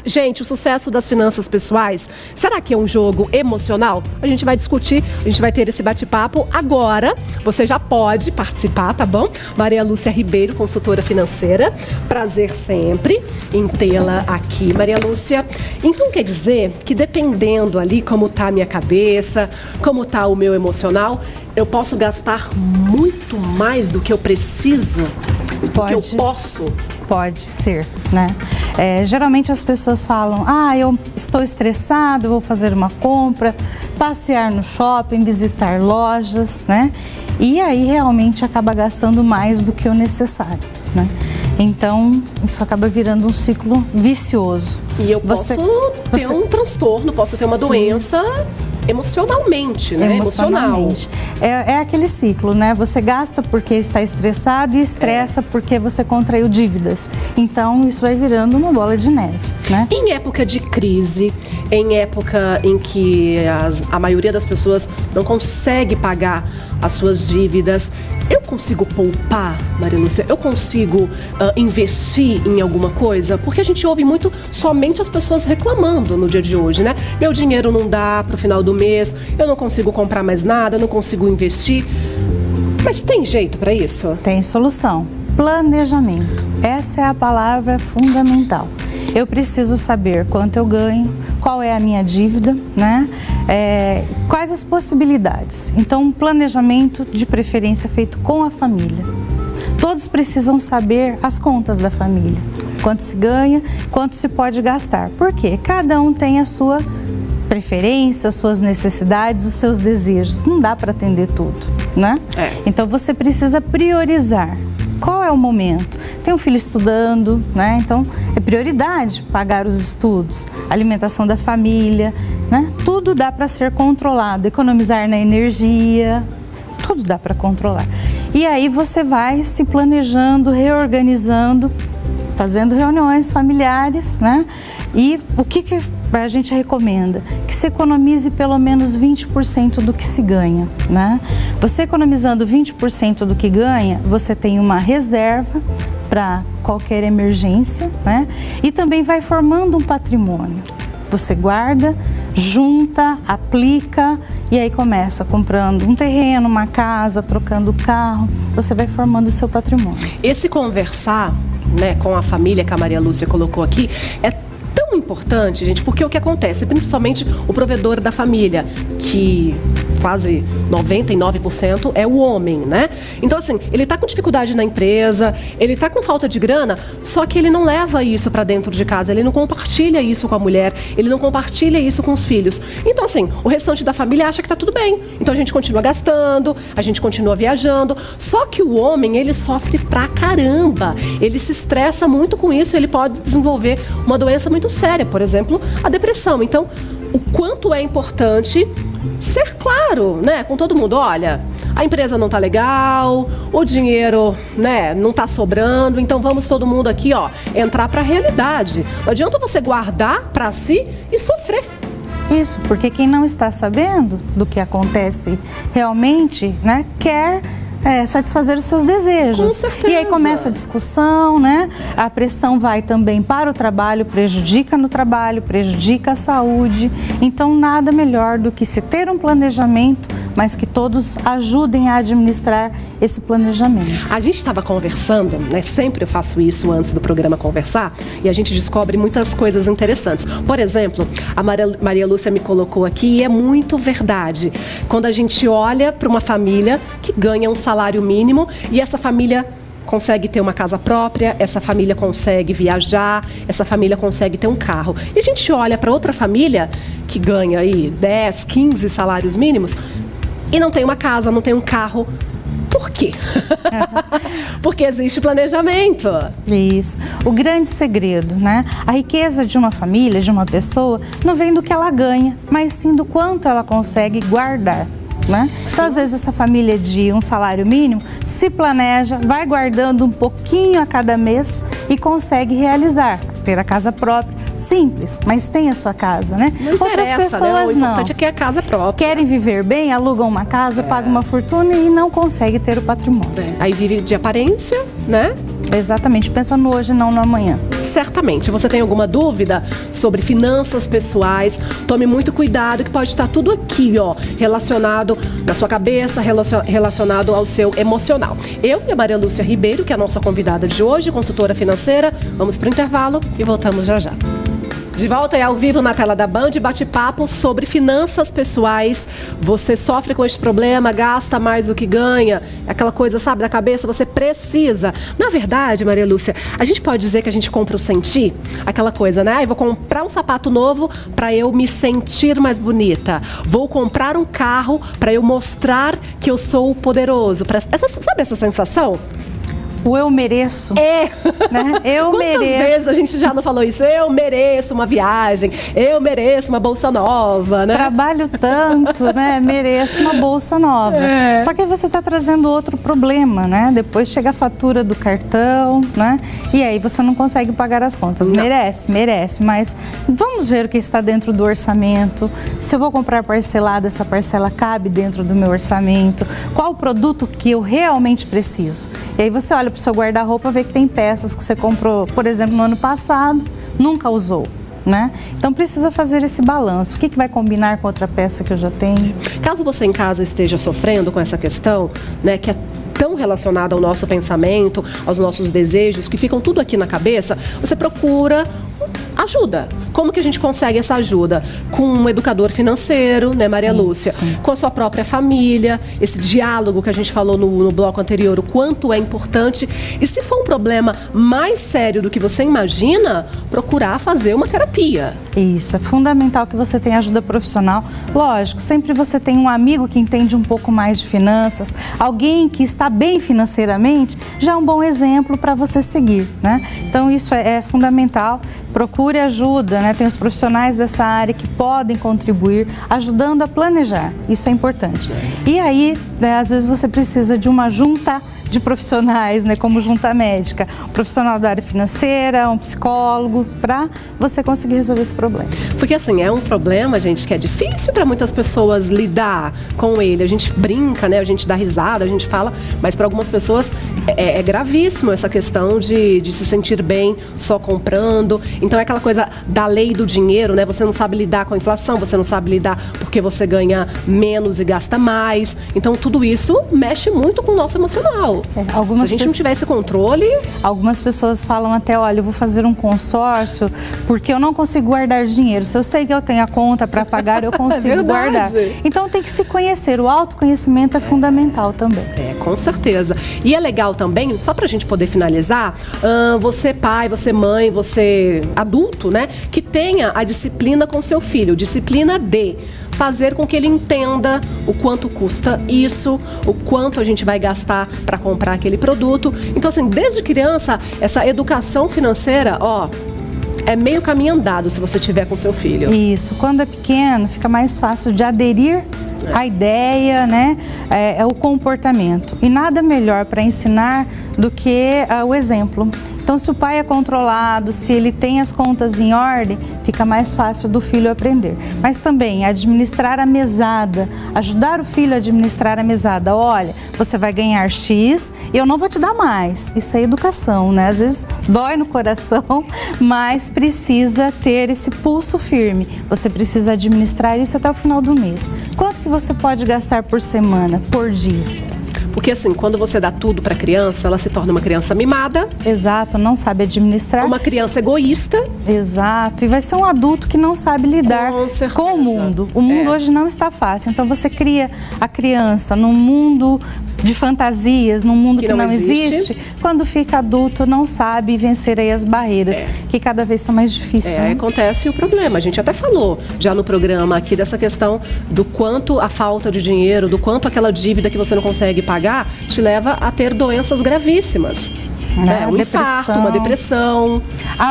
Gente, o sucesso das finanças pessoais, será que é um jogo emocional? A gente vai discutir, a gente vai ter esse bate-papo agora. Você já pode participar, tá bom? Maria Lúcia Ribeiro, consultora financeira. Prazer sempre em tê-la aqui, Maria Lúcia. Então quer dizer que dependendo ali como tá a minha cabeça, como tá o meu emocional, eu posso gastar muito mais do que eu preciso? Do que eu posso? Pode ser, né? Geralmente as pessoas falam, eu estou estressado, vou fazer uma compra, passear no shopping, visitar lojas, né? E aí realmente acaba gastando mais do que o necessário, né? Então, isso acaba virando um ciclo vicioso. E eu posso ter um transtorno, posso ter uma doença emocionalmente, né? Emocionalmente. É aquele ciclo, né? Você gasta porque está estressado e estressa porque você contraiu dívidas. Então, isso vai virando uma bola de neve, né? Em época de crise, em época em que a maioria das pessoas não consegue pagar as suas dívidas, eu consigo poupar, Maria Lúcia? Eu consigo investir em alguma coisa? Porque a gente ouve muito somente as pessoas reclamando no dia de hoje, né? Meu dinheiro não dá para o final do mês, eu não consigo comprar mais nada, eu não consigo investir. Mas tem jeito para isso? Tem solução. Planejamento. Essa é a palavra fundamental. Eu preciso saber quanto eu ganho, qual é a minha dívida, né? Quais as possibilidades. Então, um planejamento de preferência feito com a família. Todos precisam saber as contas da família. Quanto se ganha, quanto se pode gastar. Por quê? Cada um tem a sua preferência, as suas necessidades, os seus desejos. Não dá para atender tudo, né? Então, você precisa priorizar. Qual é o momento? Tem um filho estudando, né? Então é prioridade pagar os estudos, alimentação da família, né? Tudo dá para ser controlado, economizar na energia, tudo dá para controlar. E aí você vai se planejando, reorganizando, fazendo reuniões familiares, né? E o que a gente recomenda? Que se economize pelo menos 20% do que se ganha, né? Você economizando 20% do que ganha, você tem uma reserva para qualquer emergência, né? E também vai formando um patrimônio. Você guarda, junta, aplica e aí começa comprando um terreno, uma casa, trocando o carro. Você vai formando o seu patrimônio. Esse conversar, né, com a família que a Maria Lúcia colocou aqui é tão importante, gente, porque o que acontece, principalmente o provedor da família, que quase 99% é o homem, né? Então, assim, ele tá com dificuldade na empresa, ele tá com falta de grana, só que ele não leva isso para dentro de casa, ele não compartilha isso com a mulher, ele não compartilha isso com os filhos. Então, assim, o restante da família acha que tá tudo bem. Então, a gente continua gastando, a gente continua viajando, só que o homem, ele sofre pra caramba. Ele se estressa muito com isso, ele pode desenvolver uma doença muito séria, por exemplo, a depressão. Então, o quanto é importante ser claro, né, com todo mundo. Olha, a empresa não tá legal, o dinheiro, né, não tá sobrando, então vamos todo mundo aqui, entrar pra realidade. Não adianta você guardar pra si e sofrer. Isso, porque quem não está sabendo do que acontece realmente, né, quer satisfazer os seus desejos. Com certeza. E aí começa a discussão, né? A pressão vai também para o trabalho, prejudica no trabalho, prejudica a saúde. Então, nada melhor do que se ter um planejamento, mas que todos ajudem a administrar esse planejamento. A gente estava conversando, né? Sempre eu faço isso antes do programa conversar, e a gente descobre muitas coisas interessantes. Por exemplo, a Maria Lúcia me colocou aqui, e é muito verdade. Quando a gente olha para uma família que ganha um salário mínimo e essa família consegue ter uma casa própria, essa família consegue viajar, essa família consegue ter um carro. E a gente olha para outra família que ganha aí 10, 15 salários mínimos e não tem uma casa, não tem um carro. Por quê? Porque existe planejamento. Isso. O grande segredo, né? A riqueza de uma família, de uma pessoa, não vem do que ela ganha, mas sim do quanto ela consegue guardar. Né? Então, às vezes, essa família de um salário mínimo se planeja, vai guardando um pouquinho a cada mês e consegue realizar, ter a casa própria, simples, mas tem a sua casa, né? Não interessa, outras pessoas né? O importante é que a casa própria. Querem viver bem, alugam uma casa, pagam uma fortuna e não conseguem ter o patrimônio. Aí vive de aparência, né? Exatamente, pensa no hoje, não no amanhã. Certamente. Você tem alguma dúvida sobre finanças pessoais? Tome muito cuidado, que pode estar tudo aqui, ó, relacionado na sua cabeça, relacionado ao seu emocional. Eu e a Maria Lúcia Ribeiro, que é a nossa convidada de hoje, consultora financeira, vamos para o intervalo e voltamos já já. De volta e ao vivo na tela da Band, bate-papo sobre finanças pessoais. Você sofre com este problema, gasta mais do que ganha, aquela coisa, sabe, da cabeça, você precisa. Na verdade, Maria Lúcia, a gente pode dizer que a gente compra o sentir? Aquela coisa, né? Eu vou comprar um sapato novo para eu me sentir mais bonita. Vou comprar um carro para eu mostrar que eu sou poderoso. Sabe essa sensação? O eu mereço. É. Né? Eu Quantas mereço. vezes a gente já não falou isso? Eu mereço uma viagem, eu mereço uma bolsa nova, né? Trabalho tanto, né? Mereço uma bolsa nova. Só que aí você está trazendo outro problema, né? Depois chega a fatura do cartão, né? E aí você não consegue pagar as contas. Não. Merece, mas vamos ver o que está dentro do orçamento. Se eu vou comprar parcelado, essa parcela cabe dentro do meu orçamento. Qual o produto que eu realmente preciso? E aí você olha para o seu guarda-roupa, vê que tem peças que você comprou, por exemplo, no ano passado, nunca usou, né? Então precisa fazer esse balanço. O que vai combinar com outra peça que eu já tenho? Caso você em casa esteja sofrendo com essa questão, né, que é tão relacionada ao nosso pensamento, aos nossos desejos, que ficam tudo aqui na cabeça, você procura ajuda. Como que a gente consegue essa ajuda? Com um educador financeiro, né, Maria Lúcia? Sim. Com a sua própria família, esse diálogo que a gente falou no bloco anterior, o quanto é importante. E se for um problema mais sério do que você imagina, procurar fazer uma terapia. Isso, é fundamental que você tenha ajuda profissional. Lógico, sempre você tem um amigo que entende um pouco mais de finanças, alguém que está bem financeiramente, já é um bom exemplo para você seguir, né? Então isso é fundamental. Procure ajuda, né? Tem os profissionais dessa área que podem contribuir, ajudando a planejar. Isso é importante. E aí, né, às vezes você precisa de uma junta de profissionais, né, como junta médica, um profissional da área financeira, um psicólogo, para você conseguir resolver esse problema. Porque assim, é um problema, gente, que é difícil para muitas pessoas lidar com ele. A gente brinca, né, a gente dá risada, a gente fala, mas para algumas pessoas é gravíssimo essa questão de se sentir bem só comprando. Então é aquela coisa da lei do dinheiro, né? Você não sabe lidar com a inflação, você não sabe lidar porque você ganha menos e gasta mais. Então tudo isso mexe muito com o nosso emocional. Se a gente não tivesse controle... Algumas pessoas falam até, olha, eu vou fazer um consórcio porque eu não consigo guardar dinheiro. Se eu sei que eu tenho a conta para pagar, eu consigo guardar. Então tem que se conhecer. O autoconhecimento é fundamental também. Com certeza. E é legal também, só pra gente poder finalizar, você pai, você mãe, você adulto, né, que tenha a disciplina com seu filho, disciplina de fazer com que ele entenda o quanto custa isso, o quanto a gente vai gastar para comprar aquele produto. Então, assim, desde criança, essa educação financeira, ó, é meio caminho andado se você tiver com seu filho. Isso. Quando é pequeno, fica mais fácil de aderir à ideia, né? É o comportamento. E nada melhor para ensinar do que o exemplo. Então, se o pai é controlado, se ele tem as contas em ordem, fica mais fácil do filho aprender. Mas também administrar a mesada, ajudar o filho a administrar a mesada. Olha, você vai ganhar X e eu não vou te dar mais. Isso é educação, né? Às vezes dói no coração, mas precisa ter esse pulso firme. Você precisa administrar isso até o final do mês. Quanto que você pode gastar por semana, por dia? Porque assim, quando você dá tudo para a criança, ela se torna uma criança mimada. Exato, não sabe administrar. Uma criança egoísta. Exato, e vai ser um adulto que não sabe lidar com o mundo. O mundo hoje não está fácil, então você cria a criança num mundo de fantasias, num mundo que não existe. Quando fica adulto, não sabe vencer aí as barreiras, que cada vez está mais difícil. Aí acontece o problema. A gente até falou já no programa aqui dessa questão do quanto a falta de dinheiro, do quanto aquela dívida que você não consegue pagar te leva a ter doenças gravíssimas. Um infarto, uma depressão.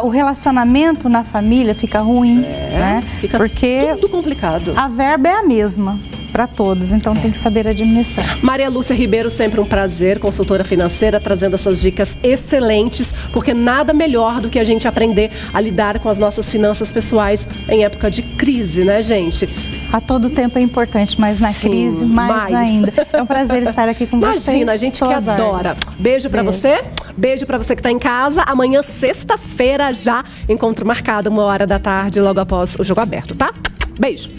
O relacionamento na família fica ruim, né? Fica porque tudo complicado. A verba é a mesma, para todos, então tem que saber administrar. Maria Lúcia Ribeiro, sempre um prazer, consultora financeira, trazendo essas dicas excelentes, porque nada melhor do que a gente aprender a lidar com as nossas finanças pessoais em época de crise, né, gente? A todo tempo é importante, mas na crise, mais ainda. É um prazer estar aqui com vocês. Imagina, a gente que adora. Beijo pra você. Beijo pra você que tá em casa. Amanhã, sexta-feira, já encontro marcado, 13h, logo após o Jogo Aberto, tá? Beijo.